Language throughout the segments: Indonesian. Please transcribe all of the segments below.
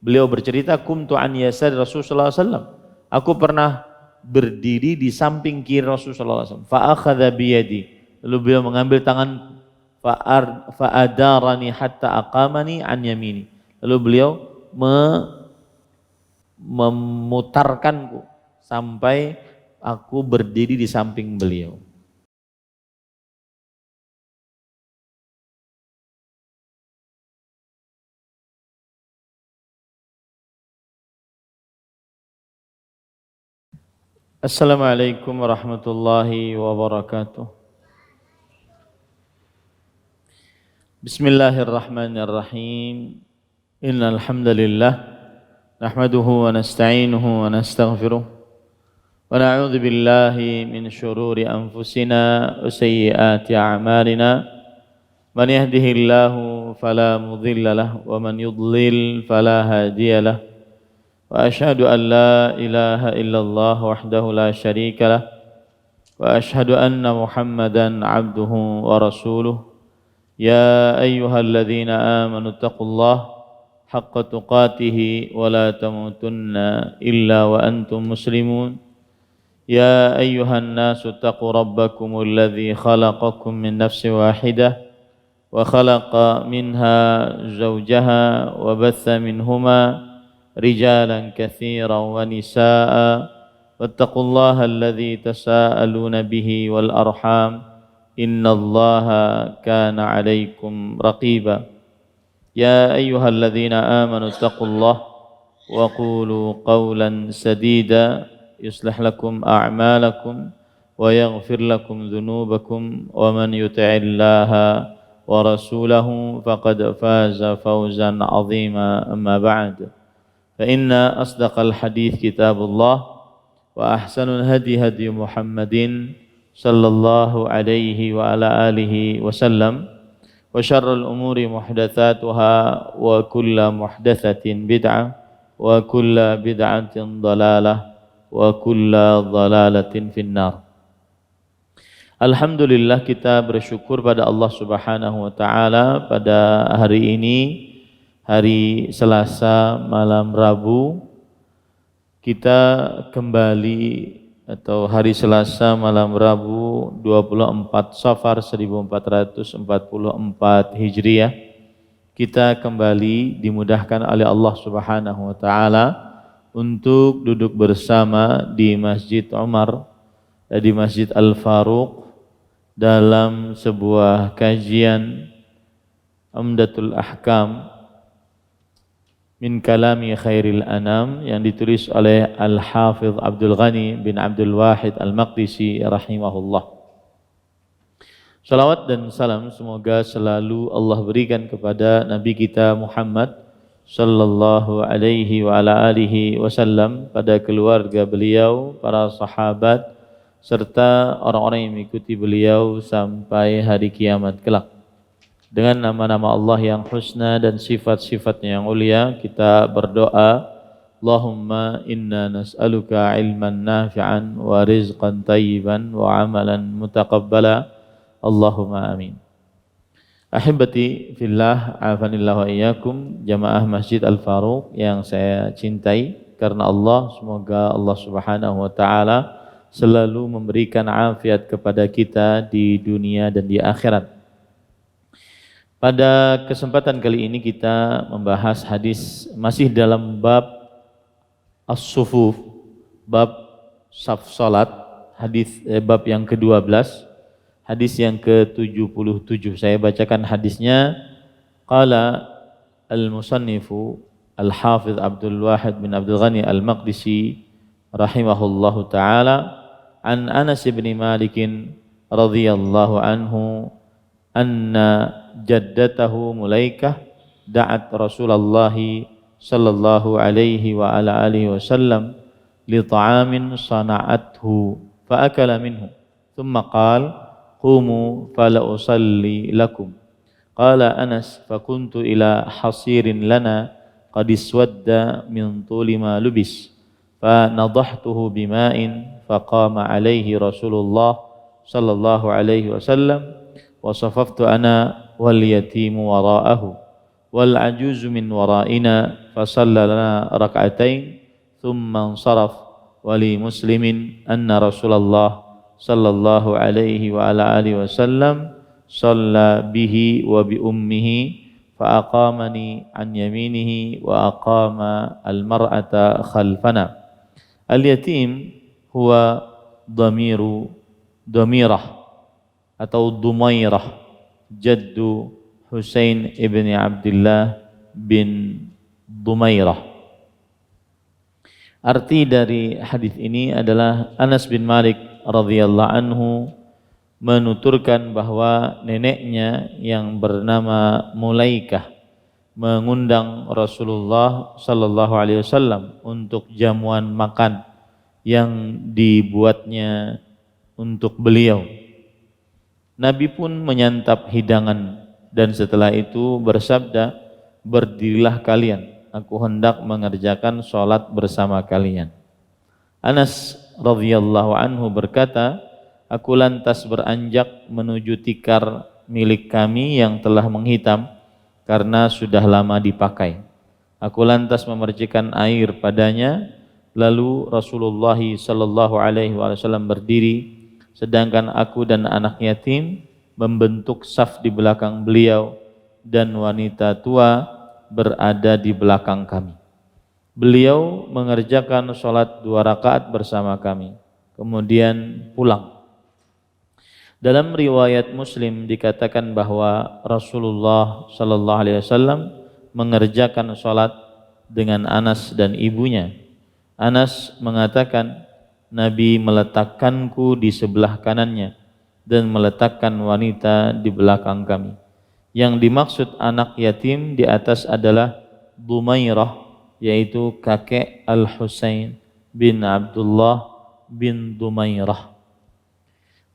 Beliau bercerita, kumtu an yasar Rasulullah SAW. Aku pernah berdiri di samping kiri Rasulullah SAW. Fa'akhadha biyadi. Lalu beliau mengambil tangan, fa'adarani hatta aqamani an yamini. Lalu beliau memutarkanku sampai aku berdiri di samping beliau. Assalamualaikum warahmatullahi wabarakatuh. Bismillahirrahmanirrahim. Innal hamdalillah nahmaduhu wa nasta'inuhu wa nastaghfiruh wa na'udzu billahi min shururi anfusina wa sayyiati a'malina. Man yahdihillahu fala mudilla lahu wa man yudlil fala hadiya lahu. وأشهد أن لا إله إلا الله وحده لا شريك له وأشهد أن محمدا عبده ورسوله يا أيها الذين آمنوا اتقوا الله حق تقاته ولا تموتن إلا وأنتم مسلمون يا أيها الناس اتقوا ربكم الذي خلقكم من نفس واحدة وخلق منها زوجها وبث منهما رجالا كثيرا ونساء واتقوا الله الذي تساءلون به والأرحام إن الله كان عليكم رقيبا يا أيها الذين آمنوا اتقوا الله وقولوا قولا سديدا يصلح لكم أعمالكم ويغفر لكم ذنوبكم ومن يطع الله ورسوله فقد فاز فوزا عظيما أما بعد فإن أصدق الحديث كتاب الله وأحسن الهدي هدي محمد صلى الله عليه وعلى آله وسلم وشر الأمور محدثاتها وكل محدثة بدعة وكل بدعة ضلالة وكل ضلالة في النار. Alhamdulillah, kita bersyukur pada Allah Subhanahu wa taala pada hari ini, hari Selasa malam Rabu, kita kembali, atau hari Selasa malam Rabu 24 Safar 1444 Hijriah, kita kembali dimudahkan oleh Allah Subhanahu wa taala untuk duduk bersama di Masjid Umar, di Masjid Al-Faruq, dalam sebuah kajian Umdatul Ahkam min kalami khairil anam yang ditulis oleh Al-Hafidh Abdul Ghani bin Abdul Wahid Al-Maqdisi rahimahullah. Salawat dan salam semoga selalu Allah berikan kepada Nabi kita Muhammad sallallahu alaihi wa ala alihi wasallam, pada keluarga beliau, para sahabat, serta orang-orang yang mengikuti beliau sampai hari kiamat kelak. Dengan nama-nama Allah yang husna dan sifat-sifatnya yang mulia, kita berdoa, Allahumma inna nas'aluka ilman nafi'an wa rizqan tayyiban wa amalan mutaqabbala. Allahumma amin. Ahibati fillah, afanillah wa iyyakum, jamaah Masjid Al-Faruq yang saya cintai karena Allah. Semoga Allah Subhanahu wa taala selalu memberikan afiat kepada kita di dunia dan di akhirat. Pada kesempatan kali ini kita membahas hadis masih dalam bab as-sufuf, bab saf salat, bab yang ke-12, hadis yang ke-77. Saya bacakan hadisnya. Qala al-musannifu al-hafidh Abdul Wahid bin Abdul Ghani al-Maqdisi rahimahullahu taala an Anas bin Malik radhiyallahu anhu anna jaddatahu Mulaikah da'at Rasulullah sallallahu alaihi wa ala alihi wasallam li ta'amin sana'athu fa akala minhu thumma qala qumu fala usalli lakum. Qala Anas fa kuntu ila hasirin lana qad iswadda min tuli ma lubis fa nadahtuhu bima'in fa qama alaihi Rasulullah sallallahu alaihi wasallam wa safaftu ana wal yatimu wara'ahu wal ajuzu min waraina fasalla lana rak'atain thumma ansaraf wa li muslimin anna Rasulullah sallallahu alaihi wa ala alihi wasallam shalla bihi wa bi ummihi fa aqamani an yaminihi wa aqama al mar'ata khalfana. Al yatim huwa dhamirah atau Dumairah jaddu Husain ibn Abdullah bin Dumairah. Arti dari hadis ini adalah Anas bin Malik radhiyallahu anhu menuturkan bahwa neneknya yang bernama Mulaikah mengundang Rasulullah sallallahu alaihi wasallam untuk jamuan makan yang dibuatnya untuk beliau. Nabi pun menyantap hidangan dan setelah itu bersabda, "Berdirilah kalian, aku hendak mengerjakan sholat bersama kalian." Anas radhiyallahu anhu berkata, aku lantas beranjak menuju tikar milik kami yang telah menghitam karena sudah lama dipakai. Aku lantas memercikan air padanya, lalu Rasulullah sallallahu alaihi wasallam berdiri, sedangkan aku dan anak yatim membentuk saf di belakang beliau dan wanita tua berada di belakang kami. Beliau mengerjakan sholat 2 rakaat bersama kami, kemudian pulang. Dalam riwayat Muslim dikatakan bahwa Rasulullah sallallahu alaihi wasallam mengerjakan sholat dengan Anas dan ibunya. Anas mengatakan, Nabi meletakkanku di sebelah kanannya dan meletakkan wanita di belakang kami. Yang dimaksud anak yatim di atas adalah Dumairah, yaitu kakek Al-Husain bin Abdullah bin Dumairah.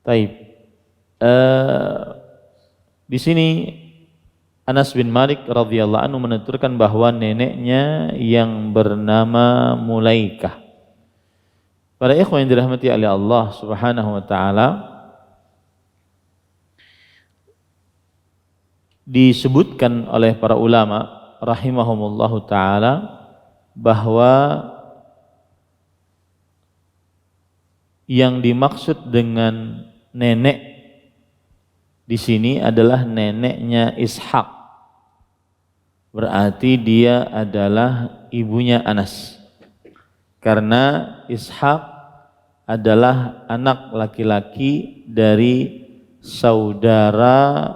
Taib. Di sini Anas bin Malik radhiyallahu anhu menuturkan bahwa neneknya yang bernama Mulaikah. Para ikhwan yang dirahmati oleh Allah Subhanahu wa taala, disebutkan oleh para ulama rahimahumullahu taala bahwa yang dimaksud dengan nenek di sini adalah neneknya Ishaq. Berarti dia adalah ibunya Anas. Karena Ishaq adalah anak laki-laki dari saudara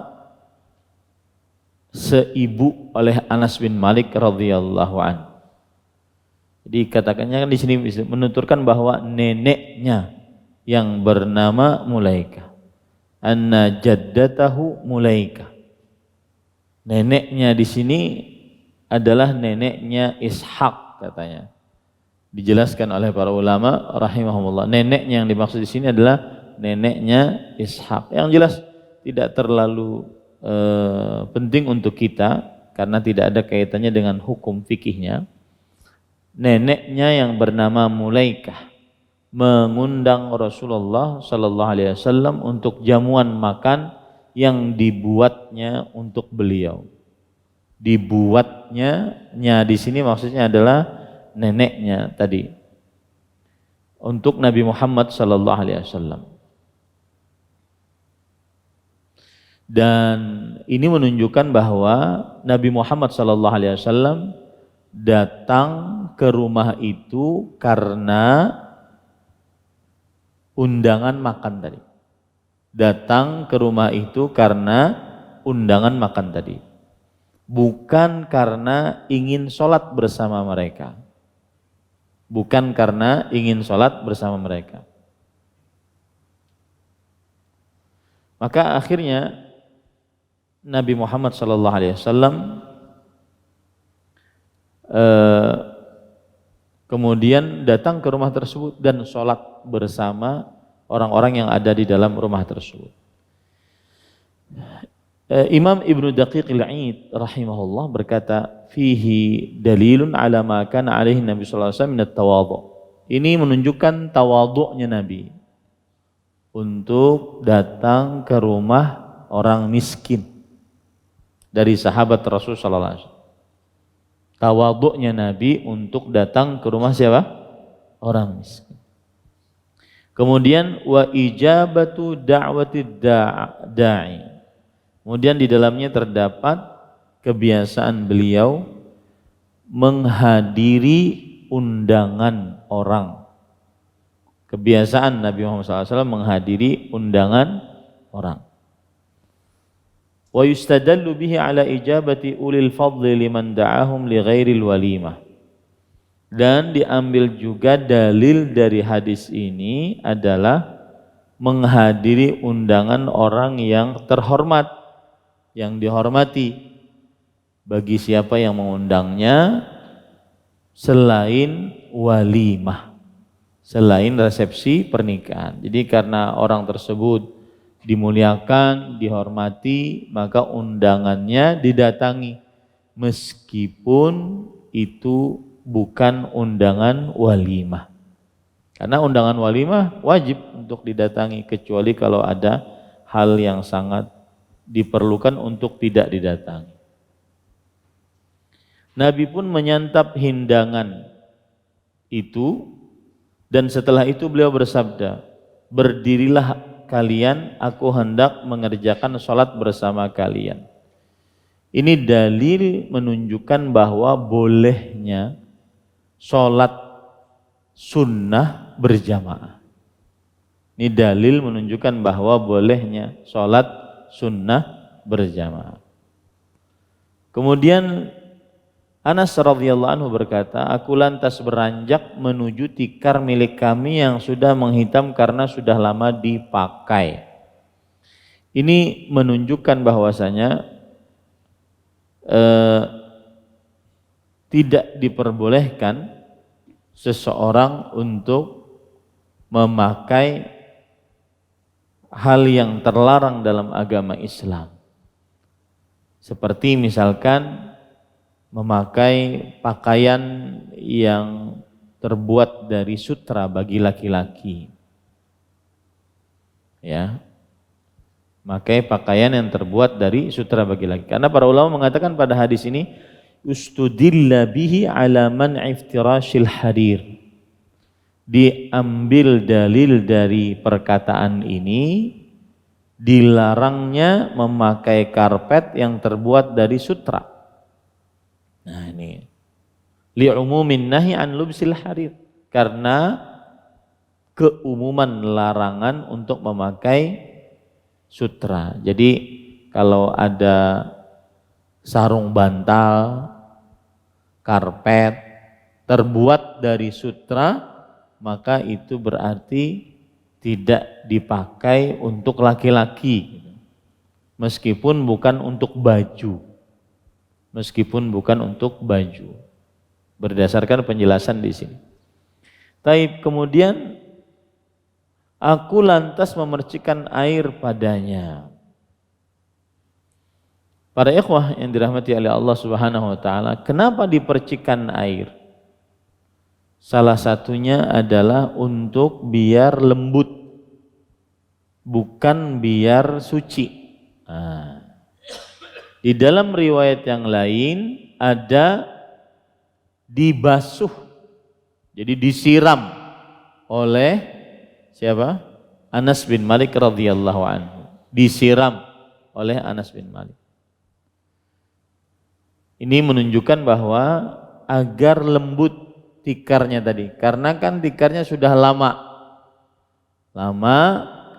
seibu oleh Anas bin Malik radhiyallahu anhu. Jadi katakannya kan di sini menuturkan bahwa neneknya yang bernama Mulaikah. Anna jaddatahu Mulaikah. Neneknya di sini adalah neneknya Ishaq katanya. Dijelaskan oleh para ulama rahimahumullah. Neneknya yang dimaksud di sini adalah neneknya Ishaq. Yang jelas tidak terlalu penting untuk kita karena tidak ada kaitannya dengan hukum fikihnya. Neneknya yang bernama Mulaikah mengundang Rasulullah sallallahu alaihi wasallam untuk jamuan makan yang dibuatnya untuk beliau. Dibuatnya di sini maksudnya adalah neneknya tadi untuk Nabi Muhammad sallallahu alaihi wasallam. Dan ini menunjukkan bahwa Nabi Muhammad sallallahu alaihi wasallam datang ke rumah itu karena undangan makan tadi. Datang ke rumah itu karena undangan makan tadi. Bukan karena ingin sholat bersama mereka. Bukan karena ingin sholat bersama mereka. Maka akhirnya Nabi Muhammad SAW kemudian datang ke rumah tersebut dan sholat bersama orang-orang yang ada di dalam rumah tersebut. Imam Ibnu Daqiq al-Aid rahimahullah berkata, fihi dalilun ala ma kana alaihi Nabi sallallahu alaihi wasallam min at-tawadhu. Ini menunjukkan tawadhu'nya Nabi untuk datang ke rumah orang miskin dari sahabat Rasul sallallahu alaihi wasallam. tawadhu'nya Nabi untuk datang ke rumah siapa? Orang miskin. Kemudian wa ijabatu da'wati da'i. Kemudian di dalamnya terdapat kebiasaan beliau menghadiri undangan orang. Kebiasaan Nabi Muhammad SAW menghadiri undangan orang. Wa yustadallu bihi ala ijabati ulil fadli liman da'ahum li ghairil walimah. Dan diambil juga dalil dari hadis ini adalah menghadiri undangan orang yang terhormat, yang dihormati bagi siapa yang mengundangnya selain walimah, selain resepsi pernikahan. Jadi karena orang tersebut dimuliakan, dihormati, maka undangannya didatangi meskipun itu bukan undangan walimah. Karena undangan walimah wajib untuk didatangi kecuali kalau ada hal yang sangat diperlukan untuk tidak didatangi. Nabi pun menyantap hidangan itu dan setelah itu beliau bersabda, "Berdirilah kalian, aku hendak mengerjakan sholat bersama kalian." Ini dalil menunjukkan bahwa bolehnya sholat sunnah berjamaah. Ini dalil menunjukkan bahwa bolehnya sholat sunnah berjamaah. Kemudian Anas radhiyallahu anhu berkata, aku lantas beranjak menuju tikar milik kami yang sudah menghitam karena sudah lama dipakai. Ini menunjukkan bahwasanya tidak diperbolehkan seseorang untuk memakai hal yang terlarang dalam agama Islam. Seperti misalkan memakai pakaian yang terbuat dari sutra bagi laki-laki. Ya. Memakai pakaian yang terbuat dari sutra bagi laki. Karena para ulama mengatakan pada hadis ini ustudilla bihi ala man'i iftirashil harir. Diambil dalil dari perkataan ini dilarangnya memakai karpet yang terbuat dari sutra. Nah ini li'umumin nahi an lubsil harir, karena keumuman larangan untuk memakai sutra. Jadi kalau ada sarung bantal, karpet terbuat dari sutra, maka itu berarti tidak dipakai untuk laki-laki, meskipun bukan untuk baju, berdasarkan penjelasan di sini. Taib, kemudian aku lantas memercikan air padanya. Para ikhwah yang dirahmati oleh Allah Subhanahu wa taala, kenapa dipercikan air? Salah satunya adalah untuk biar lembut, bukan biar suci. Nah, di dalam riwayat yang lain ada dibasuh, jadi disiram oleh siapa? Anas bin Malik radhiyallahu anhu. Disiram oleh Anas bin Malik. Ini menunjukkan bahwa agar lembut tikarnya tadi, karena kan tikarnya sudah lama,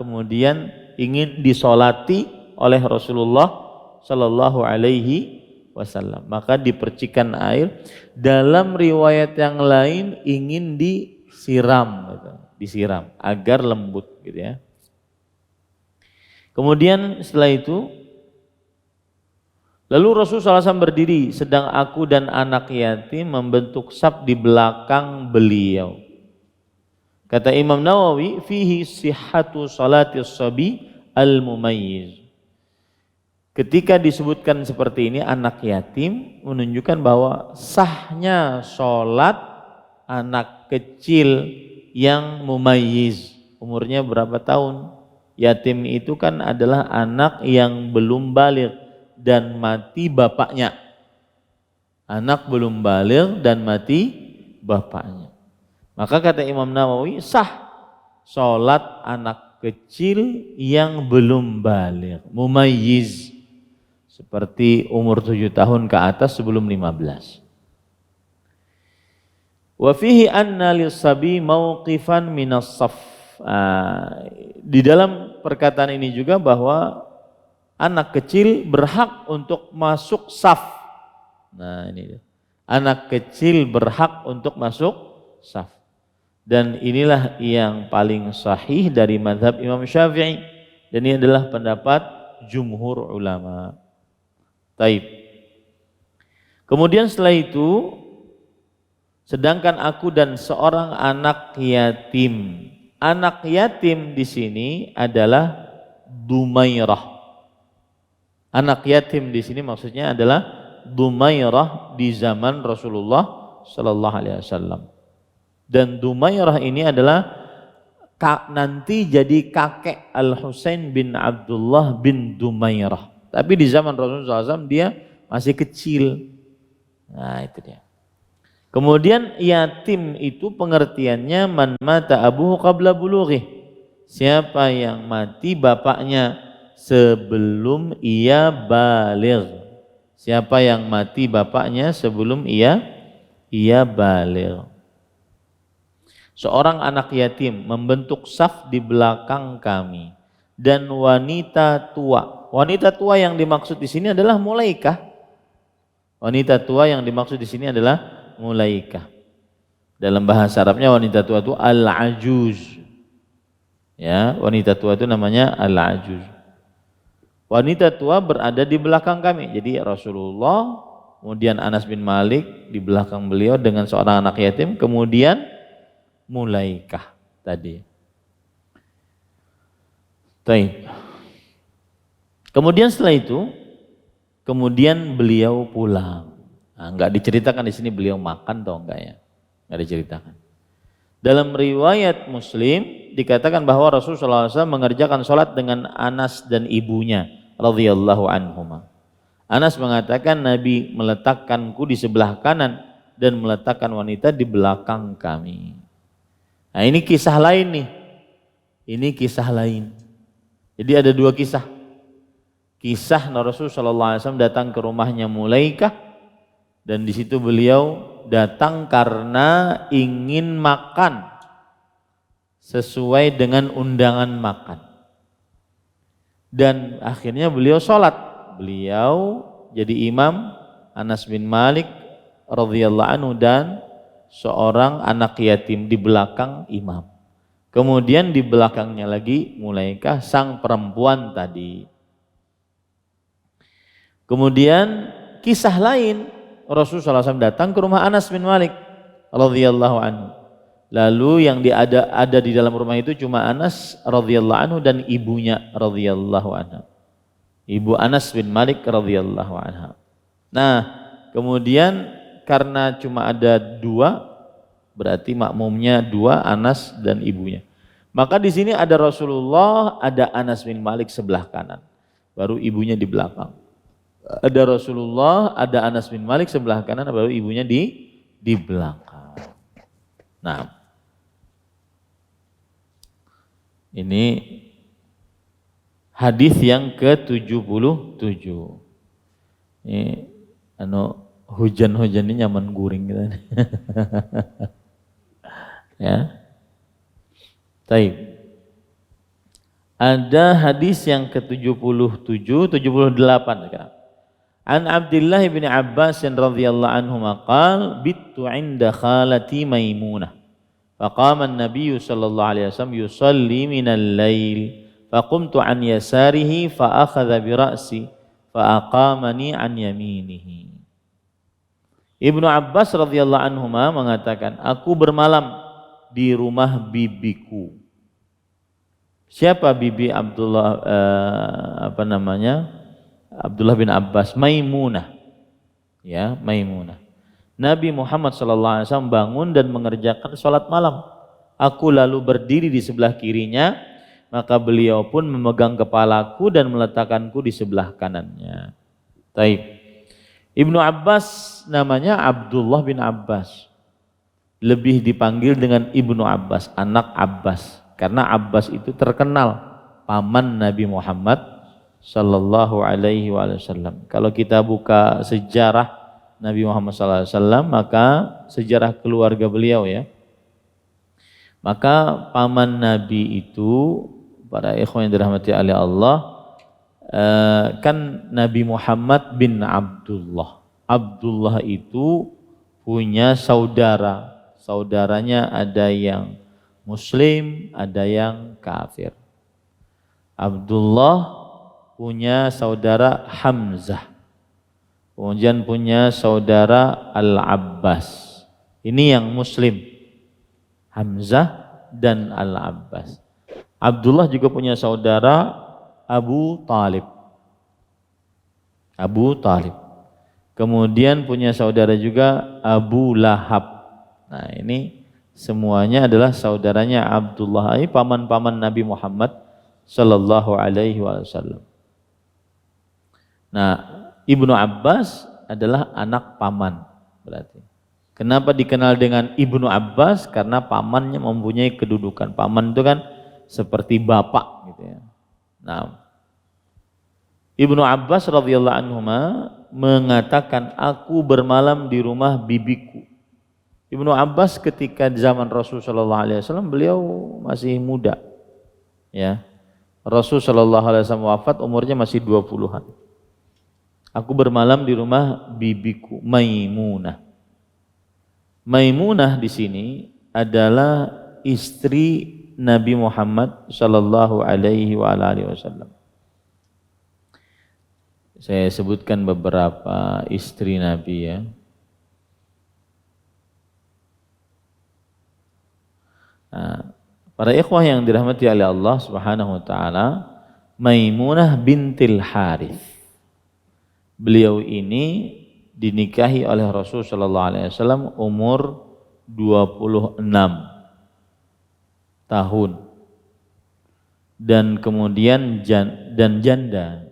kemudian ingin disolati oleh Rasulullah Shallallahu Alaihi Wasallam, maka dipercikan air. Dalam riwayat yang lain ingin disiram, gitu. Disiram agar lembut, gitu ya. Kemudian setelah itu, lalu Rasulullah SAW berdiri, sedang aku dan anak yatim membentuk saf di belakang beliau. Kata Imam Nawawi, fihi sihhatu salatis sabi al-mumayyiz. Ketika disebutkan seperti ini anak yatim, menunjukkan bahwa sahnya sholat anak kecil yang mumayyiz. Umurnya berapa tahun? Yatim itu kan adalah anak yang belum baligh dan mati bapaknya. Anak belum baligh dan mati bapaknya. Maka kata Imam Nawawi, sah sholat anak kecil yang belum baligh, mumayyiz, seperti umur 7 tahun ke atas sebelum 15. Wa fihi anna lis-sabi mauqifan minas saf. Di dalam perkataan ini juga bahwa anak kecil berhak untuk masuk saf. Nah, ini dia. Anak kecil berhak untuk masuk saf. Dan inilah yang paling sahih dari mazhab Imam Syafi'i. Dan ini adalah pendapat jumhur ulama. Taib. Kemudian setelah itu, sedangkan aku dan seorang anak yatim. Anak yatim di sini adalah Dumairah. Anak yatim di sini maksudnya adalah Dumairah di zaman Rasulullah Sallallahu Alaihi Wasallam. Dan Dumairah ini adalah nanti jadi kakek Al-Husain bin Abdullah bin Dumairah. Tapi di zaman Rasulullah SAW dia masih kecil. Nah, itu dia. Kemudian yatim itu pengertiannya man mata abuhu qabla bulughi. Siapa yang mati bapaknya sebelum ia baligh. Siapa yang mati bapaknya sebelum ia baligh. Seorang anak yatim membentuk saf di belakang kami dan wanita tua. Wanita tua yang dimaksud di sini adalah Mulaikah. Wanita tua yang dimaksud di sini adalah Mulaikah. Dalam bahasa Arabnya wanita tua itu al-ajuz. Ya, wanita tua itu namanya al-ajuz. Wanita tua berada di belakang kami. Jadi Rasulullah, kemudian Anas bin Malik di belakang beliau dengan seorang anak yatim, kemudian Mulaikah tadi. Baik. Kemudian setelah itu, kemudian beliau pulang. Nah, enggak diceritakan di sini beliau makan atau enggak ya? Enggak diceritakan. Dalam riwayat Muslim dikatakan bahwa Rasulullah SAW mengerjakan sholat dengan Anas dan ibunya radhiyallahu anhuma. Anas mengatakan Nabi meletakkanku di sebelah kanan dan meletakkan wanita di belakang kami. Nah, ini kisah lain nih. Ini kisah lain. Jadi ada dua kisah. Kisah Rasulullah SAW datang ke rumahnya Mulaikah dan di situ beliau datang karena ingin makan sesuai dengan undangan makan. Dan akhirnya beliau sholat. Beliau jadi imam, Anas bin Malik radhiyallahu anhu dan seorang anak yatim di belakang imam. Kemudian di belakangnya lagi Mulaikah sang perempuan tadi. Kemudian kisah lain Rasulullah SAW datang ke rumah Anas bin Malik radhiyallahu anhu. Lalu yang ada di dalam rumah itu cuma Anas radhiyallahu anhu dan ibunya radhiyallahu anha. Ibu Anas bin Malik radhiyallahu anha. Nah, kemudian karena cuma ada dua, berarti makmumnya dua, Anas dan ibunya. Maka di sini ada Rasulullah, ada Anas bin Malik sebelah kanan, baru ibunya di belakang. Ada Rasulullah, ada Anas bin Malik sebelah kanan, baru ibunya di belakang. Nah, ini hadis yang ke-77. Ini hujan-hujan ini nyaman guring gitu. Ya. Taib. Ada hadis yang ke-77, 78 sekarang. An Abdullah bin Abbas radhiyallahu anhu maqal bittu 'inda khalati Maimunah. Faqama an-nabiy sallallahu alaihi wasallam yusalli minal lail. Faqumtu an yasarihi fa akhadha bi ra'si fa aqamani an yaminihi. Ibnu Abbas radhiyallahu anhuma mengatakan, aku bermalam di rumah bibiku. Siapa bibi Abdullah Abdullah bin Abbas? Maimunah. Ya, Maimunah. Nabi Muhammad SAW bangun dan mengerjakan sholat malam. Aku lalu berdiri di sebelah kirinya, maka beliau pun memegang kepalaku dan meletakkanku di sebelah kanannya. Taib. Ibnu Abbas namanya Abdullah bin Abbas. Lebih dipanggil dengan Ibnu Abbas, anak Abbas. Karena Abbas itu terkenal paman Nabi Muhammad sallallahu alaihi wasallam. Kalau kita buka sejarah Nabi Muhammad sallallahu alaihi wasallam, maka sejarah keluarga beliau ya. Maka paman Nabi itu, para ikhwan yang dirahmati oleh Allah, kan Nabi Muhammad bin Abdullah. Abdullah itu punya saudara. Saudaranya ada yang Muslim, ada yang kafir. Abdullah punya saudara Hamzah. Kemudian punya saudara Al-Abbas. Ini yang Muslim. Hamzah dan Al-Abbas. Abdullah juga punya saudara Abu Talib. Abu Talib. Kemudian punya saudara juga Abu Lahab. Nah, ini semuanya adalah saudaranya Abdullah. Ini paman-paman Nabi Muhammad sallallahu alaihi wasallam. Nah, Ibnu Abbas adalah anak paman berarti. Kenapa dikenal dengan Ibnu Abbas? Karena pamannya mempunyai kedudukan. Paman itu kan seperti bapak gitu ya. Nah, Ibnu Abbas radhiyallahu anhuma mengatakan, aku bermalam di rumah bibiku. Ibnu Abbas ketika zaman Rasul sallallahu alaihi wasallam beliau masih muda. Ya. Rasul sallallahu alaihi wasallam wafat umurnya masih 20-an. Aku bermalam di rumah bibiku Maimunah. Maimunah di sini adalah istri Nabi Muhammad sallallahu alaihi wasallam. Saya sebutkan beberapa istri Nabi ya. Nah, para ikhwah yang dirahmati oleh Allah Subhanahu wa taala, Maimunah bintil Harith. Beliau ini dinikahi oleh Rasul sallallahu alaihi wasallam umur 26 tahun. Dan kemudian janda.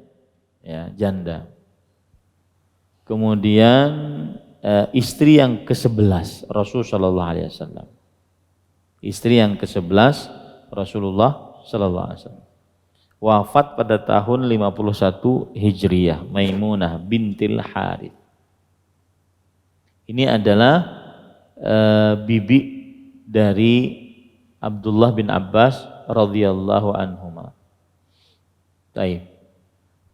Ya, janda. Kemudian istri yang ke-11 Rasul sallallahu alaihi wasallam. Istri yang ke-11 Rasulullah sallallahu alaihi wasallam. Wafat pada tahun 51 Hijriah, Maimunah bintil Harith. Ini adalah bibi dari Abdullah bin Abbas radhiyallahu anhuma. Baik.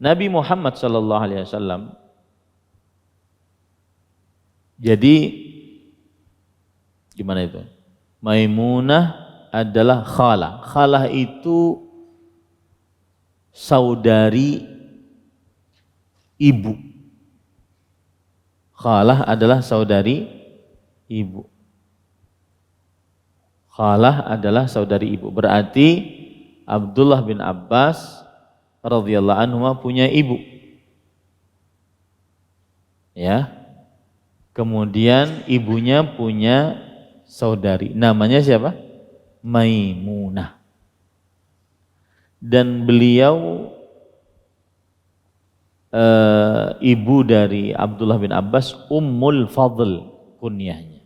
Nabi Muhammad sallallahu alaihi wasallam jadi gimana itu? Maimunah adalah khalah. Khalah itu saudari ibu. Khalah adalah saudari ibu. Khalah adalah saudari ibu. Berarti Abdullah bin Abbas radhiyallahu anhu punya ibu. Ya. Kemudian ibunya punya saudari. Namanya siapa? Maimunah. Dan beliau ibu dari Abdullah bin Abbas, Ummul Fadl kunyahnya.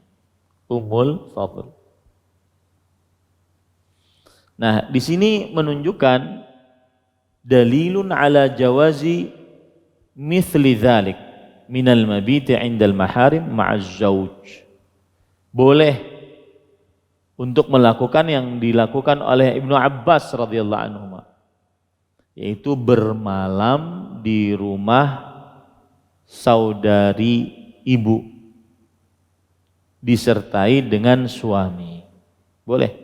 Ummul Fadl. Nah, di sini menunjukkan dalilun ala jawazi mithli dzalik minal mabiti 'indal maharim ma'az zauj. Boleh untuk melakukan yang dilakukan oleh Ibnu Abbas radhiyallahu anhu, yaitu bermalam di rumah saudari ibu disertai dengan suami. Boleh.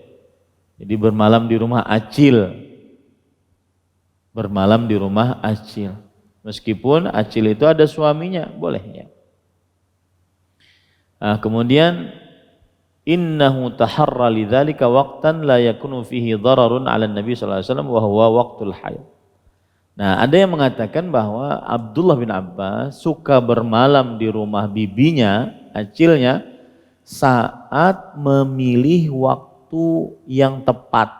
Jadi bermalam di rumah acil. Bermalam di rumah acil. Meskipun acil itu ada suaminya, boleh ya. Nah, kemudian innahu taharra lidzalika waqtan la yakunu fihi dararun 'ala Nabi sallallahu alaihi wasallam wa huwa waqtul haid. Nah, ada yang mengatakan bahwa Abdullah bin Abbas suka bermalam di rumah bibinya, acilnya, saat memilih waktu yang tepat.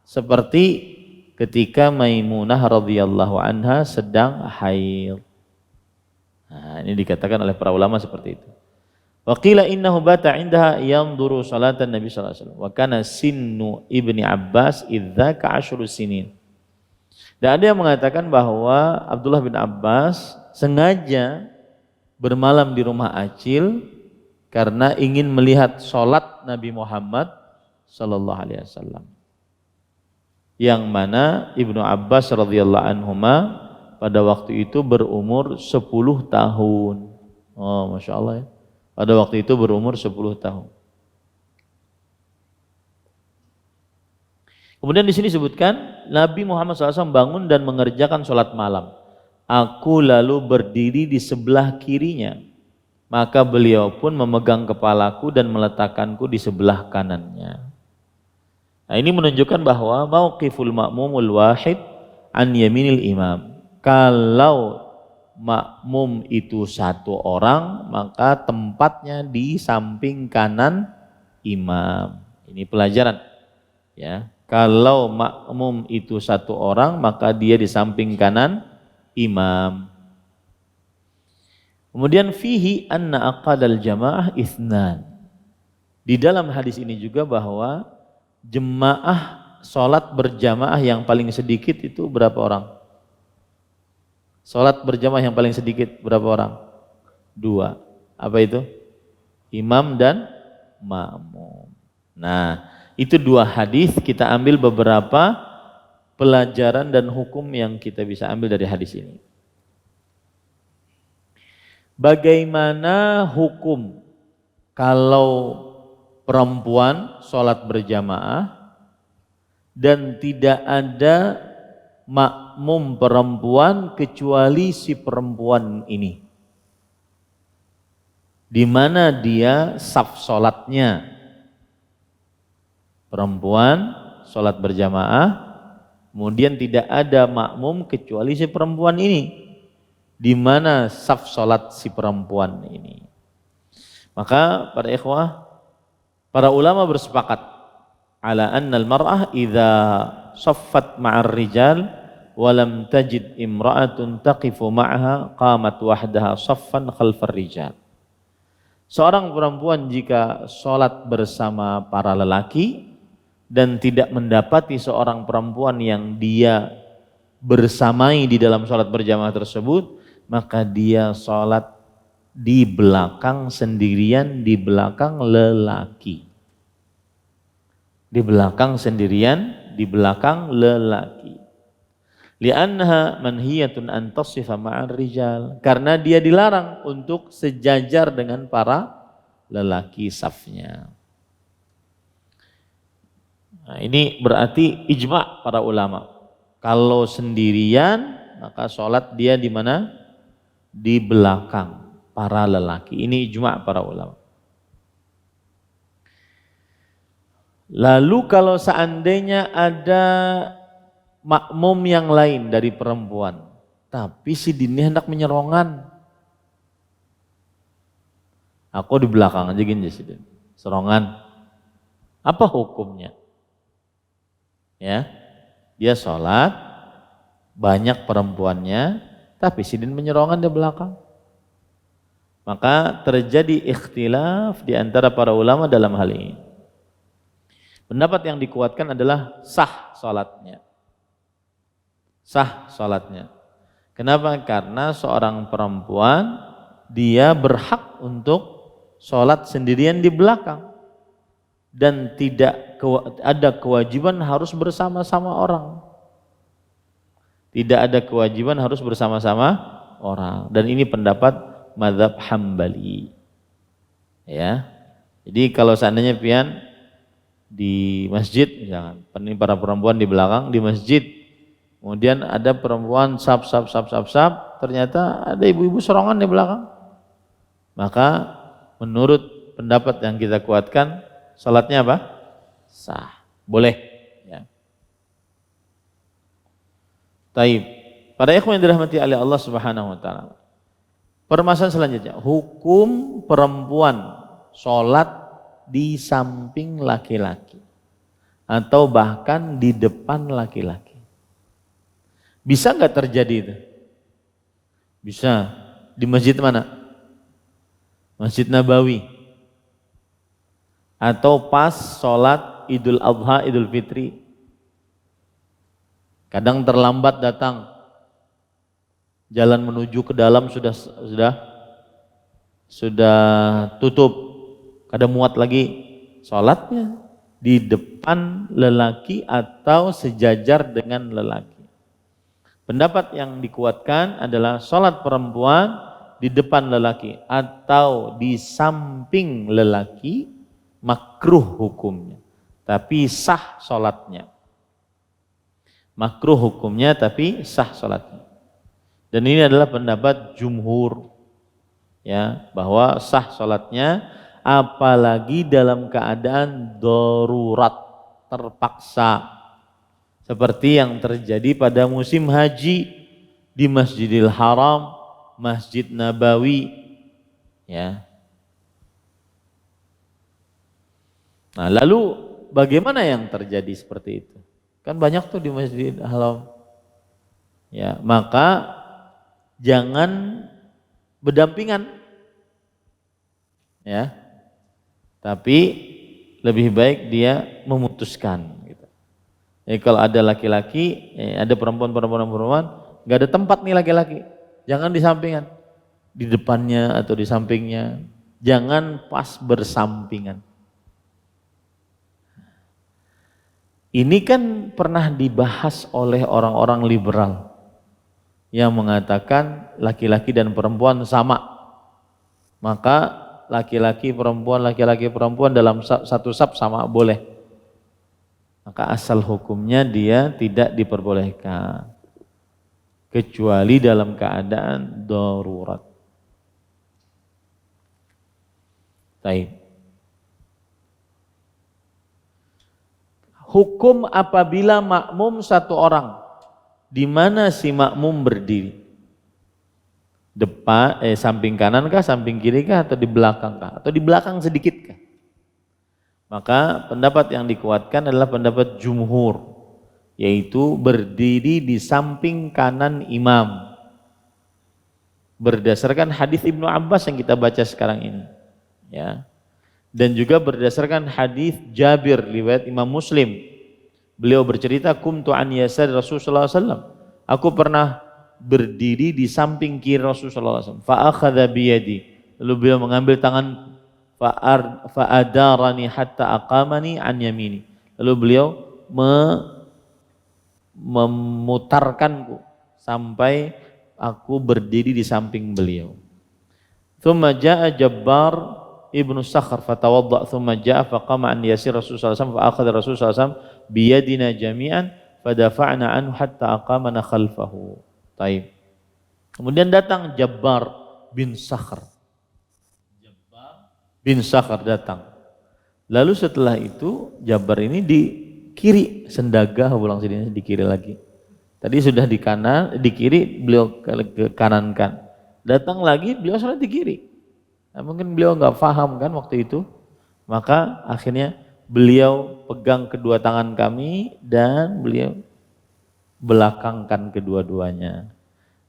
Seperti ketika Maimunah radhiyallahu anha sedang haid. Nah, ini dikatakan oleh para ulama seperti itu. Wa qila innahu bata indaha yanzuru salatan Nabi sallallahu alaihi wasallam wa kana sinnu Ibni Abbas idzaka 10 sinin. Dan ada yang mengatakan bahwa Abdullah bin Abbas sengaja bermalam di rumah Acil karena ingin melihat sholat Nabi Muhammad sallallahu alaihi wasallam. Yang mana Ibnu Abbas radhiyallahu anhuma pada waktu itu berumur 10 tahun. Oh, Masya Allah ya. Pada waktu itu berumur 10 tahun. Kemudian di sini disebutkan Nabi Muhammad SAW bangun dan mengerjakan sholat malam. Aku lalu berdiri di sebelah kirinya. Maka beliau pun memegang kepalaku dan meletakkanku di sebelah kanannya. Nah, ini menunjukkan bahwa mauqiful ma'mumul wahid an yaminil imam. Kalau makmum itu satu orang, maka tempatnya di samping kanan imam. Ini pelajaran. Ya, kalau makmum itu satu orang, maka dia di samping kanan imam. Kemudian fihi anna aqadal jamaah itsnan. Di dalam hadis ini juga bahwa jemaah sholat berjamaah yang paling sedikit itu berapa orang? Sholat berjamaah yang paling sedikit berapa orang? 2. Apa itu? Imam dan makmum. Nah, itu 2 hadis, kita ambil beberapa pelajaran dan hukum yang kita bisa ambil dari hadis ini. Bagaimana hukum kalau perempuan sholat berjamaah dan tidak ada makmum perempuan kecuali si perempuan ini, di mana dia saf sholatnya, perempuan sholat berjamaah, kemudian tidak ada makmum kecuali si perempuan ini, di mana saf sholat si perempuan ini. Maka para ikhwah, para ulama bersepakat ala annal mar'ah idza saffat ma'ar rijal walam tajid imra'atun taqifu ma'aha qamat wahdaha saffan khalfar rijal. Seorang perempuan jika sholat bersama para lelaki dan tidak mendapati seorang perempuan yang dia bersamai di dalam sholat berjamaah tersebut, maka dia sholat di belakang sendirian, di belakang lelaki. Di belakang sendirian, di belakang lelaki. Li'annaha manhiyatun an tasifa ma'ar rijal. Karena dia dilarang untuk sejajar dengan para lelaki safnya. Nah, ini berarti ijma' para ulama. Kalau sendirian, maka sholat dia di mana? Di belakang para lelaki. Ini ijma' para ulama. Lalu kalau seandainya ada makmum yang lain dari perempuan, tapi si Dini hendak menyerongan, aku di belakang aja gini si Dini, serongan, apa hukumnya? Ya, dia sholat, banyak perempuannya, tapi si Dini menyerongan di belakang. Maka terjadi ikhtilaf di antara para ulama dalam hal ini. Pendapat yang dikuatkan adalah sah sholatnya. Sah sholatnya. Kenapa? Karena seorang perempuan dia berhak untuk sholat sendirian di belakang dan tidak ada kewajiban harus bersama-sama orang. Tidak ada kewajiban harus bersama-sama orang. Dan ini pendapat mazhab Hambali. Ya. Jadi kalau seandainya pian di masjid, misalkan para perempuan di belakang di masjid, kemudian ada perempuan sap, ternyata ada ibu-ibu serongan di belakang, maka menurut pendapat yang kita kuatkan, salatnya apa? Sah, boleh. Ya. Taib. Para ikhwan yang dirahmati oleh Allah Subhanahu Wa Taala. Permasalahan selanjutnya, hukum perempuan sholat di samping laki-laki atau bahkan di depan laki-laki. Bisa nggak terjadi itu? Bisa. Di masjid mana? Masjid Nabawi. Atau pas sholat Idul Adha, Idul Fitri. Kadang terlambat datang. Jalan menuju ke dalam sudah tutup. Kadang muat lagi. Sholatnya di depan lelaki atau sejajar dengan lelaki. Pendapat yang dikuatkan adalah sholat perempuan di depan lelaki atau di samping lelaki makruh hukumnya, tapi sah sholatnya. Makruh hukumnya tapi sah sholatnya. Dan ini adalah pendapat jumhur, ya, bahwa sah sholatnya apalagi dalam keadaan darurat, terpaksa. Seperti yang terjadi pada musim haji di Masjidil Haram, Masjid Nabawi, ya. Nah, lalu bagaimana yang terjadi seperti itu? Kan banyak tuh di Masjidil Haram. Ya, maka jangan berdampingan. Ya. Tapi lebih baik dia memutuskan. Jadi kalau ada laki-laki, ada perempuan, nggak ada tempat nih laki-laki, jangan di sampingan, di depannya atau di sampingnya, jangan pas bersampingan. Ini kan pernah dibahas oleh orang-orang liberal yang mengatakan laki-laki dan perempuan sama, maka laki-laki perempuan dalam satu saf sama boleh. Maka asal hukumnya dia tidak diperbolehkan kecuali dalam keadaan darurat. Baik. Hukum apabila makmum satu orang, di mana si makmum berdiri? Depan, samping kanan kah, samping kiri kah, atau di belakang kah, atau di belakang sedikit kah? Maka pendapat yang dikuatkan adalah pendapat jumhur, yaitu berdiri di samping kanan imam. Berdasarkan hadis Ibnu Abbas yang kita baca sekarang ini, ya. Dan juga berdasarkan hadis Jabir riwayat Imam Muslim. Beliau bercerita, kumtu an yasar Rasulullah SAW. Aku pernah berdiri di samping kiri Rasulullah SAW. Fa akhadha biyadi. Lalu beliau mengambil tangan fa'adarani hatta aqamani an yamini. Lalu beliau memutarkanku sampai aku berdiri di samping beliau. Thumma jaa Jabbar ibnu Sakhr fatawadda thumma jaa faqama an yasir Rasulullah SAW fa akhadha Rasulullah SAW biyadina jami'an fadafa'na anhu hatta aqamana khalfahu. Taib. Kemudian datang Jabbar bin Sakhr. Datang. Lalu setelah itu Jabbar ini di kiri, sendaga ulang sini di kiri lagi. Tadi sudah di kanan, di kiri, beliau ke kanan kan. Datang lagi beliau sholat di kiri. Nah, mungkin beliau nggak paham kan waktu itu. Maka akhirnya beliau pegang kedua tangan kami dan beliau belakangkan kedua-duanya.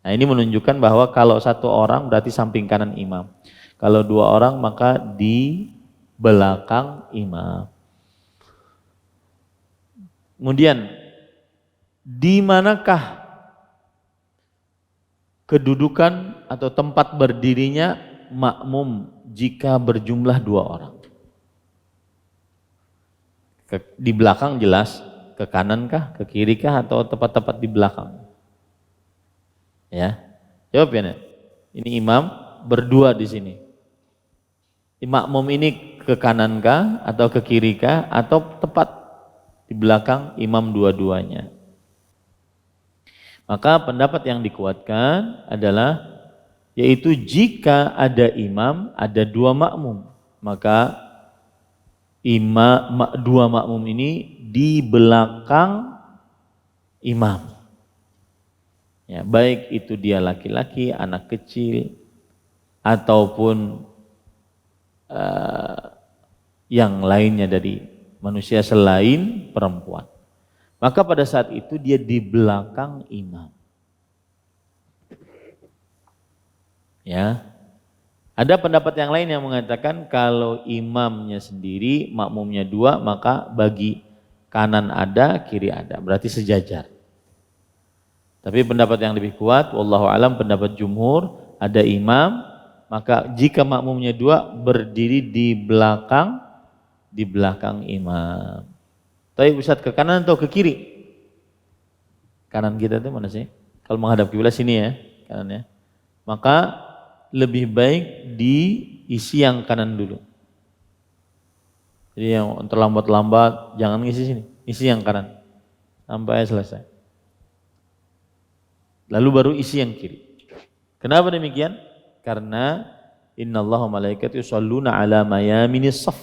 Nah, ini menunjukkan bahwa kalau satu orang berarti samping kanan imam. Kalau dua orang maka di belakang imam. Kemudian di manakah kedudukan atau tempat berdirinya makmum jika berjumlah dua orang? Di belakang jelas, ke kanan kah, ke kiri kah, atau tepat-tepat di belakang? Ya, jawab ya. Ini imam berdua di sini. Makmum ini ke kanan kah atau ke kiri kah atau tepat di belakang imam dua-duanya? Maka pendapat yang dikuatkan adalah yaitu jika ada imam, ada dua makmum, maka dua makmum ini di belakang imam. Ya, baik itu dia laki-laki, anak kecil, ataupun yang lainnya dari manusia selain perempuan. Maka pada saat itu dia di belakang imam. Ya. Ada pendapat yang lain yang mengatakan kalau imamnya sendiri, makmumnya 2, maka bagi kanan ada, kiri ada, berarti sejajar. Tapi pendapat yang lebih kuat, wallahu alam, pendapat jumhur, ada imam, maka jika makmumnya 2 berdiri di belakang imam. Tapi Ustaz, ke kanan atau ke kiri? Kanan kita itu mana sih? Kalau menghadap kiblat sini ya, kanannya. Maka lebih baik diisi yang kanan dulu. Jadi yang terlambat-lambat jangan ngisi sini, isi yang kanan sampai selesai. Lalu baru isi yang kiri. Kenapa demikian? Karena innallaha malaikatu yusholluna ala mayaminis shaf.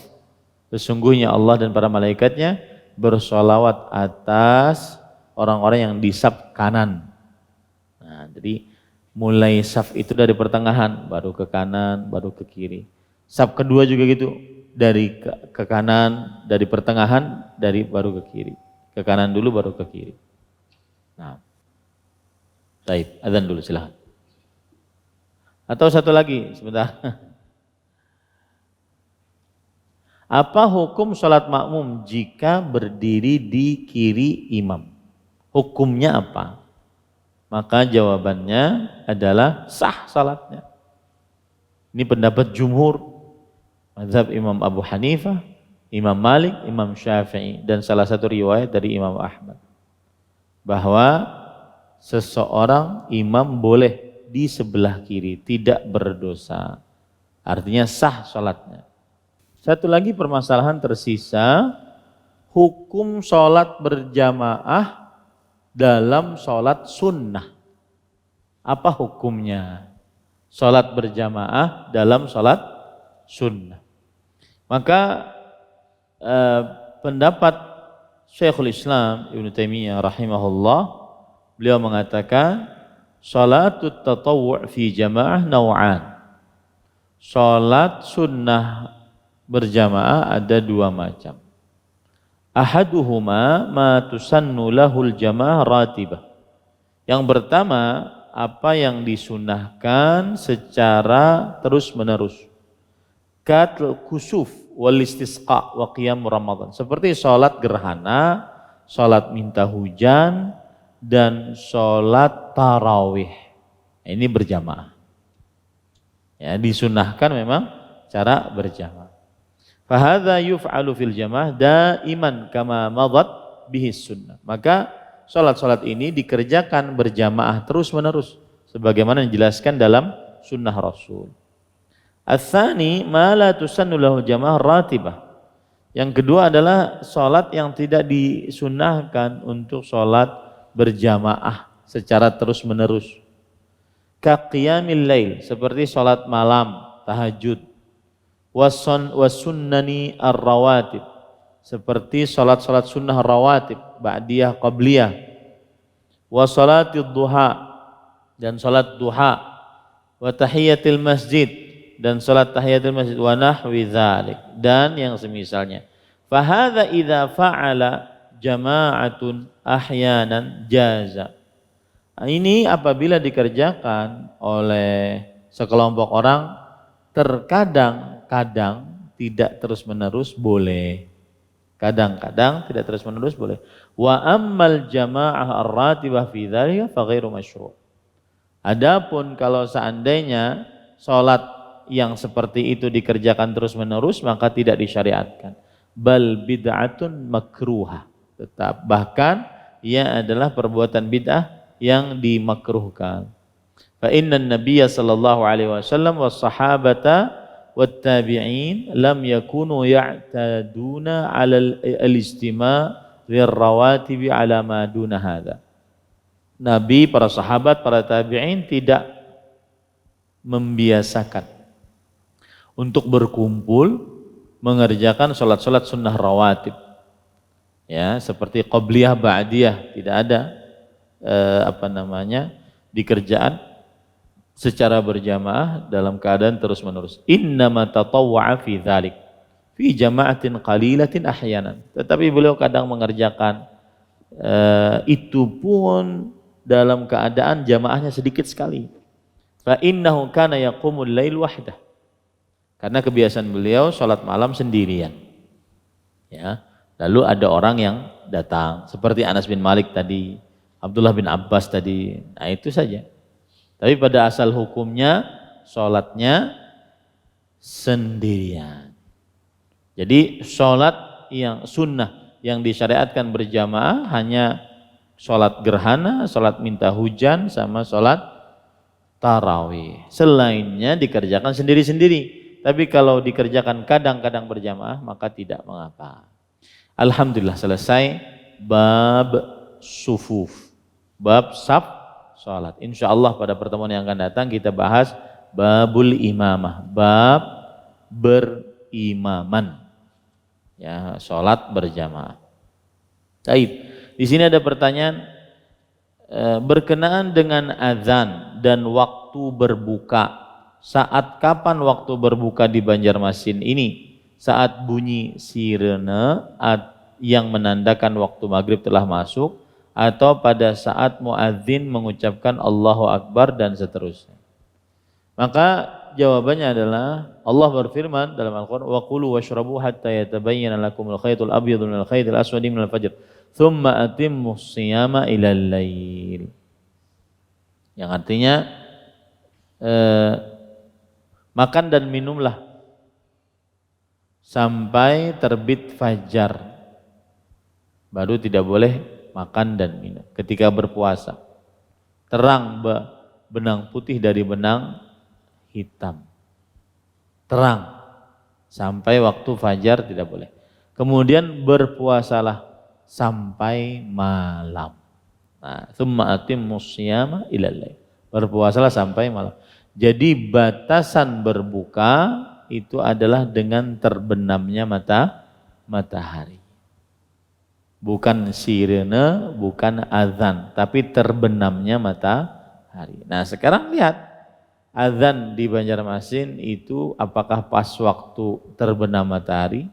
Sesungguhnya Allah dan para malaikatnya bersolawat atas orang-orang yang di saf kanan. Nah, jadi mulai saf itu dari pertengahan, baru ke kanan, baru ke kiri. Saf kedua juga gitu, dari ke kanan, dari pertengahan, baru ke kiri. Ke kanan dulu, baru ke kiri. Nah, baik, adzan dulu silahkan. Atau satu lagi, sebentar. Apa hukum sholat makmum jika berdiri di kiri imam? Hukumnya apa? Maka jawabannya adalah sah salatnya. Ini pendapat jumhur, mazhab Imam Abu Hanifah, Imam Malik, Imam Syafi'i, dan salah satu riwayat dari Imam Ahmad. Bahwa seseorang imam boleh di sebelah kiri, tidak berdosa. Artinya sah salatnya. Satu lagi permasalahan tersisa, hukum sholat berjamaah dalam sholat sunnah. Apa hukumnya? Sholat berjamaah dalam sholat sunnah. Maka pendapat Syekhul Islam Ibnu Taimiyah rahimahullah, beliau mengatakan sholatut tatawwu' fi jamaah naw'an. Sholat sunnah berjamaah ada 2 macam. Ahaduhuma ma tusannu lahul jamaah ratibah. Yang pertama, apa yang disunahkan secara terus-menerus. Katul kusuf wal istisqa wa qiyam Ramadan. Seperti sholat gerhana, sholat minta hujan, dan sholat tarawih. Ini berjamaah. Ya, disunahkan memang cara berjamaah. Fahadha yuf'alu fil jamaah daiman kama madat bihi sunnah. Maka sholat-sholat ini dikerjakan berjamaah terus-menerus sebagaimana dijelaskan dalam sunnah Rasul. Ats-tsani ma la tusannu lahu jamaah ratibah. Yang kedua adalah sholat yang tidak disunnahkan untuk sholat berjamaah secara terus-menerus. Ka qiyamil lail, seperti sholat malam, tahajud. Wasunnani ar-rawatib, seperti salat-salat sunnah rawatib, ba'diyah, qabliyah. Wa salatid duha, dan salat duha. Wa tahiyatil masjid, dan salat tahiyatul masjid. Wa nahwi dzalik, dan yang semisalnya. Fa hadza idza fa'ala jama'atun ahyanan jaza. Ini apabila dikerjakan oleh sekelompok orang, terkadang tidak terus-menerus boleh. Kadang-kadang tidak terus-menerus boleh. Wa ammal jamaah ar-ratibah fi dzalika fa ghairu masyru'. Adapun kalau seandainya salat yang seperti itu dikerjakan terus-menerus, maka tidak disyariatkan. Bal bid'atun makruhah. Tetap bahkan ia adalah perbuatan bid'ah yang dimakruhkan. Fa innan nabiyya sallallahu alaihi wasallam was sahabata wat tabi'in lam yakunu ya'taduna 'ala al-istima' lir rawatib 'ala ma duna hadza. Nabi, para sahabat, para tabi'in tidak membiasakan untuk berkumpul mengerjakan salat-salat sunnah rawatib. Ya, seperti qabliyah, ba'diyah, tidak ada dikerjaan secara berjamaah dalam keadaan terus-menerus. Innama tatawwa'a fi dzalik fi jama'atin qalilatin ahyanan. Tetapi beliau kadang mengerjakan itu pun dalam keadaan jamaahnya sedikit sekali. Fa innahu kana yaqumul lail wahdah. Karena kebiasaan beliau sholat malam sendirian. Ya. Lalu ada orang yang datang seperti Anas bin Malik tadi, Abdullah bin Abbas tadi. Nah, itu saja. Tapi pada asal hukumnya sholatnya sendirian. Jadi sholat yang sunnah yang disyariatkan berjamaah hanya sholat gerhana, sholat minta hujan, sama sholat tarawih. Selainnya dikerjakan sendiri-sendiri. Tapi kalau dikerjakan kadang-kadang berjamaah maka tidak mengapa. Alhamdulillah selesai bab sufuf, bab saf sholat. Insya Allah pada pertemuan yang akan datang kita bahas babul imamah, bab berimaman, ya, sholat berjamaah. Baik, di sini ada pertanyaan berkenaan dengan azan dan waktu berbuka. Saat kapan waktu berbuka di Banjarmasin ini? Saat bunyi sirene yang menandakan waktu maghrib telah masuk, atau pada saat muadzin mengucapkan Allahu Akbar dan seterusnya. Maka jawabannya adalah Allah berfirman dalam Al-Quran, wa kulu washrabu hatta yatabayyana lakumul khaytul abyadu minal khaytil aswadi minal fajr thumma atimmus siyama ilal lail. Yang artinya makan dan minumlah sampai terbit fajar, baru tidak boleh makan dan minum ketika berpuasa. Terang benang putih dari benang hitam, terang sampai waktu fajar tidak boleh. Kemudian berpuasalah sampai malam. Nah, tsumma atimmus syiyama ilal lail. Berpuasalah sampai malam. Jadi batasan berbuka itu adalah dengan terbenamnya matahari. Bukan sirene, bukan azan, tapi terbenamnya matahari. Nah, sekarang lihat azan di Banjarmasin itu apakah pas waktu terbenam matahari?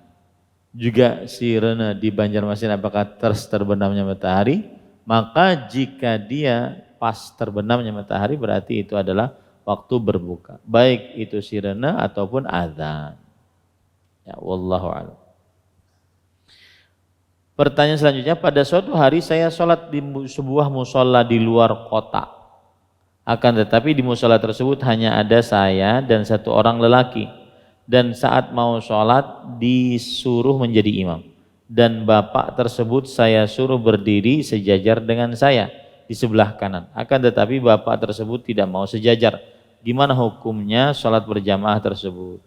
Juga sirene di Banjarmasin apakah terbenamnya matahari? Maka jika dia pas terbenamnya matahari berarti itu adalah waktu berbuka, baik itu sirene ataupun azan. Ya, wallahu a'lam. Pertanyaan selanjutnya, pada suatu hari saya sholat di sebuah musola di luar kota. Akan tetapi di musola tersebut hanya ada saya dan satu orang lelaki. Dan saat mau sholat disuruh menjadi imam. Dan bapak tersebut saya suruh berdiri sejajar dengan saya di sebelah kanan. Akan tetapi bapak tersebut tidak mau sejajar. Gimana hukumnya sholat berjamaah tersebut?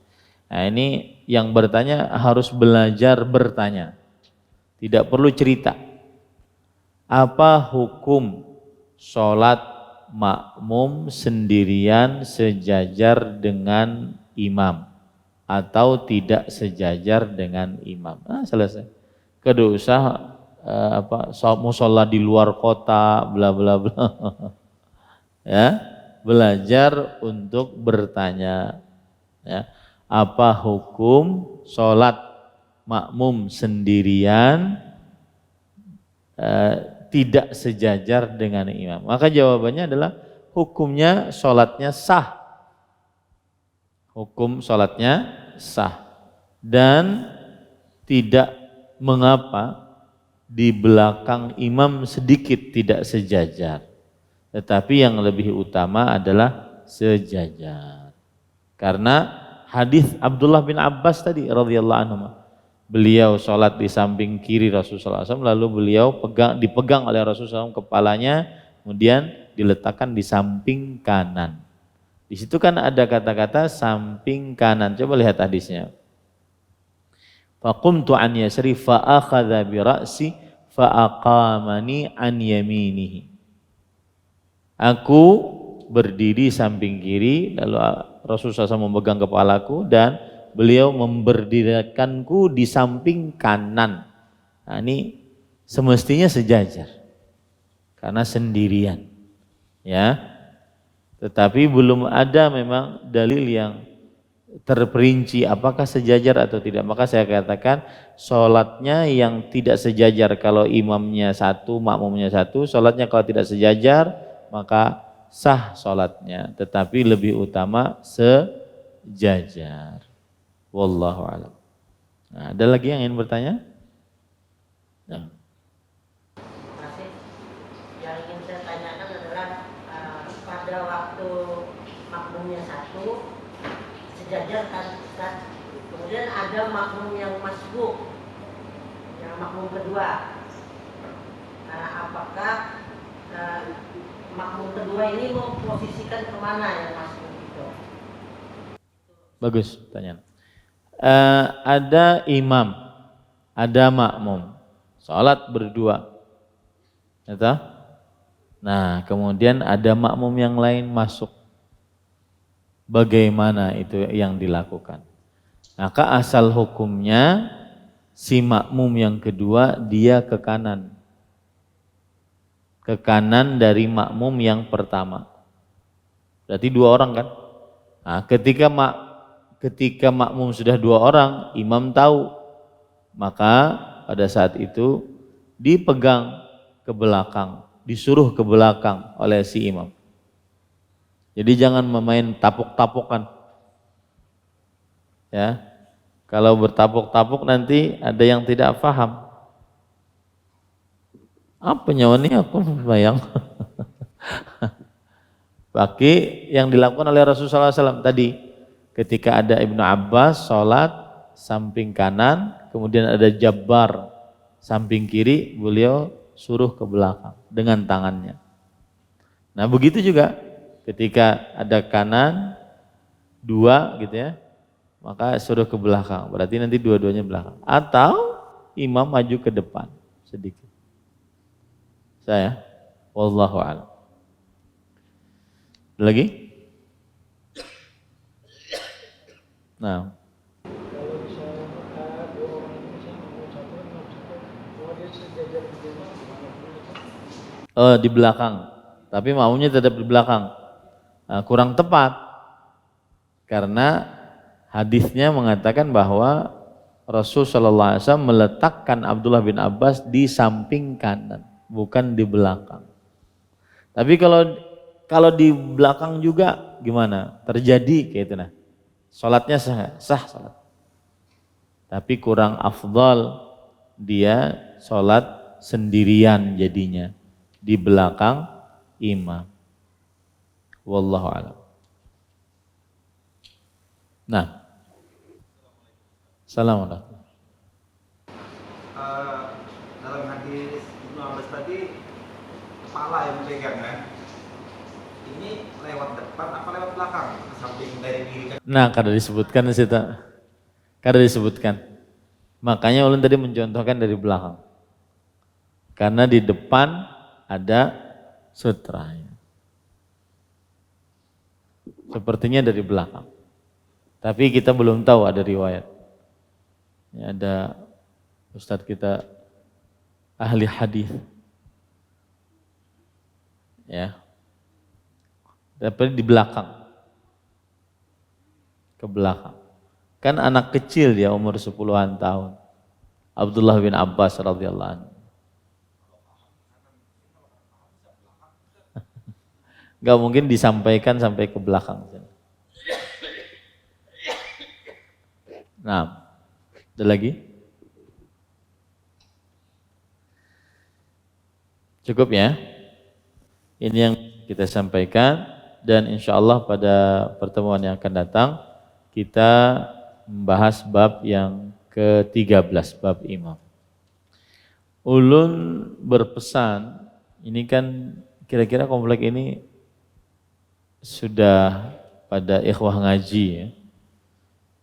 Nah, ini yang bertanya harus belajar bertanya. Tidak perlu cerita. Apa hukum sholat makmum sendirian sejajar dengan imam atau tidak sejajar dengan imam? Nah, selesai. Kedua usah musola di luar kota, bla bla bla. Ya, belajar untuk bertanya. Ya, apa hukum sholat makmum sendirian tidak sejajar dengan imam? Maka jawabannya adalah hukumnya sholatnya sah. Hukum sholatnya sah dan tidak mengapa di belakang imam sedikit tidak sejajar, tetapi yang lebih utama adalah sejajar. Karena hadis Abdullah bin Abbas tadi radhiyallahu anhu, beliau sholat di samping kiri Rasulullah SAW, lalu beliau dipegang oleh Rasulullah SAW kepalanya, kemudian diletakkan di samping kanan. Di situ kan ada kata-kata samping kanan. Coba lihat hadisnya. Faqumtu an yasri fa akhadha bi ra'si fa aqamani an yaminihi. Aku berdiri samping kiri, lalu Rasulullah SAW memegang kepalaku dan beliau memberdirikanku di samping kanan. Nah, ini semestinya sejajar karena sendirian, ya. Tetapi belum ada memang dalil yang terperinci apakah sejajar atau tidak. Maka saya katakan sholatnya yang tidak sejajar kalau imamnya satu, makmumnya satu. Sholatnya kalau tidak sejajar maka sah sholatnya, tetapi lebih utama sejajar. Wallahu a'lam. Nah, ada lagi yang ingin bertanya? Nah. Masih yang ingin saya tanyakan adalah pada waktu makmumnya satu sejajar kan Ustaz, kemudian ada makmum yang masbuk, yang makmum kedua. Apakah makmum kedua ini memposisikan kemana yang masbuk itu? Bagus pertanyaan. Ada imam, ada makmum, sholat berdua. Gitu? Nah, kemudian ada makmum yang lain masuk. Bagaimana itu yang dilakukan? Maka asal hukumnya si makmum yang kedua dia ke kanan. Ke kanan dari makmum yang pertama. Berarti dua orang kan? Nah, ketika makmum sudah dua orang, imam tahu, maka pada saat itu dipegang ke belakang, disuruh ke belakang oleh si imam. Jadi jangan memain tapuk-tapukan. Ya. Kalau bertapuk-tapuk nanti ada yang tidak paham. Apa nyawa ini aku bayang. Bagi yang dilakukan oleh Rasulullah SAW tadi, ketika ada Ibnu Abbas sholat samping kanan, kemudian ada Jabbar samping kiri, beliau suruh ke belakang dengan tangannya. Nah begitu juga ketika ada kanan dua gitu ya, maka suruh ke belakang, berarti nanti dua-duanya belakang. Atau imam maju ke depan sedikit. Saya, wallahu a'lam. Lagi? Nah. Kalau misalnya dua orang ini saya mengucapkan bahwa dia sejajar bagaimana? Di belakang, tapi maunya tetap di belakang. Nah, kurang tepat karena hadisnya mengatakan bahwa Rasul Shallallahu Alaihi Wasallam meletakkan Abdullah bin Abbas di samping kanan, bukan di belakang. Tapi kalau di belakang juga gimana? Terjadi kayak itu nah. Salatnya sah salat. Tapi kurang afdal dia salat sendirian jadinya di belakang imam. Wallahu a'lam. Nah. Assalamualaikum. Dalam hadis Ibnu Abbas tadi kepala yang dipegang kan? Ini lewat depan apa lewat belakang? Samping dari kiri kan? Nah, kada disebutkan. Makanya ulun tadi mencontohkan dari belakang. Karena di depan ada sutranya. Sepertinya dari belakang. Tapi kita belum tahu ada riwayat. Ya, ada ustadz kita ahli hadis. Ya. Tapi di belakang. Ke belakang. Kan anak kecil dia umur 10-an tahun. Abdullah bin Abbas radhiyallahu anhu. Gak mungkin disampaikan sampai ke belakang. Nah, ada lagi? Cukup ya? Ini yang kita sampaikan dan insya Allah pada pertemuan yang akan datang kita membahas bab yang ke-13, bab imam. Ulun berpesan, ini kan kira-kira komplek ini sudah pada ikhwah ngaji ya,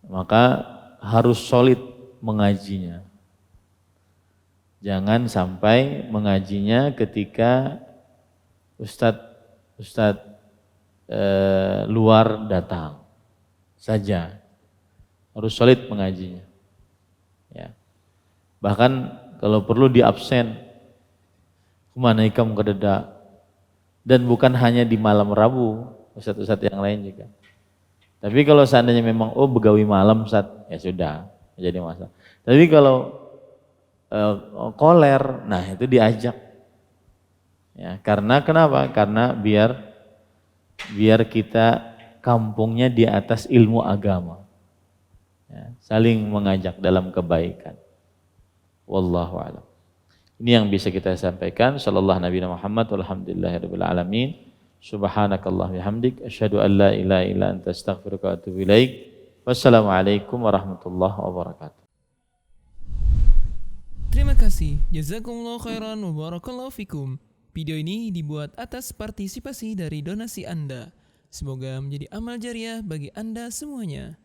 maka harus solid mengajinya. Jangan sampai mengajinya ketika ustadz luar datang saja. Harus solid mengajinya. Ya. Bahkan kalau perlu di absen, kemana ikam kededa. Dan bukan hanya di malam Rabu, ustadz-ustadz yang lain juga. Tapi kalau seandainya memang begawi malam Ustaz, ya sudah, jadi masalah. Tapi kalau koler, nah itu diajak. Ya, karena kenapa? Karena biar biar kita kampungnya di atas ilmu agama. Ya, saling mengajak dalam kebaikan. Wallahu a'lam. Ini yang bisa kita sampaikan. Sallallahu Nabi Muhammad walhamdulillahirabbil alamin. Subhanakallah bihamdik asyhadu an la ilaha illa anta astaghfiruka wa atubu ilaik. Wassalamualaikum warahmatullahi wabarakatuh. Terima kasih. Jazakumullah khairan wa barakallahu fikum. Video ini dibuat atas partisipasi dari donasi Anda. Semoga menjadi amal jariah bagi Anda semuanya.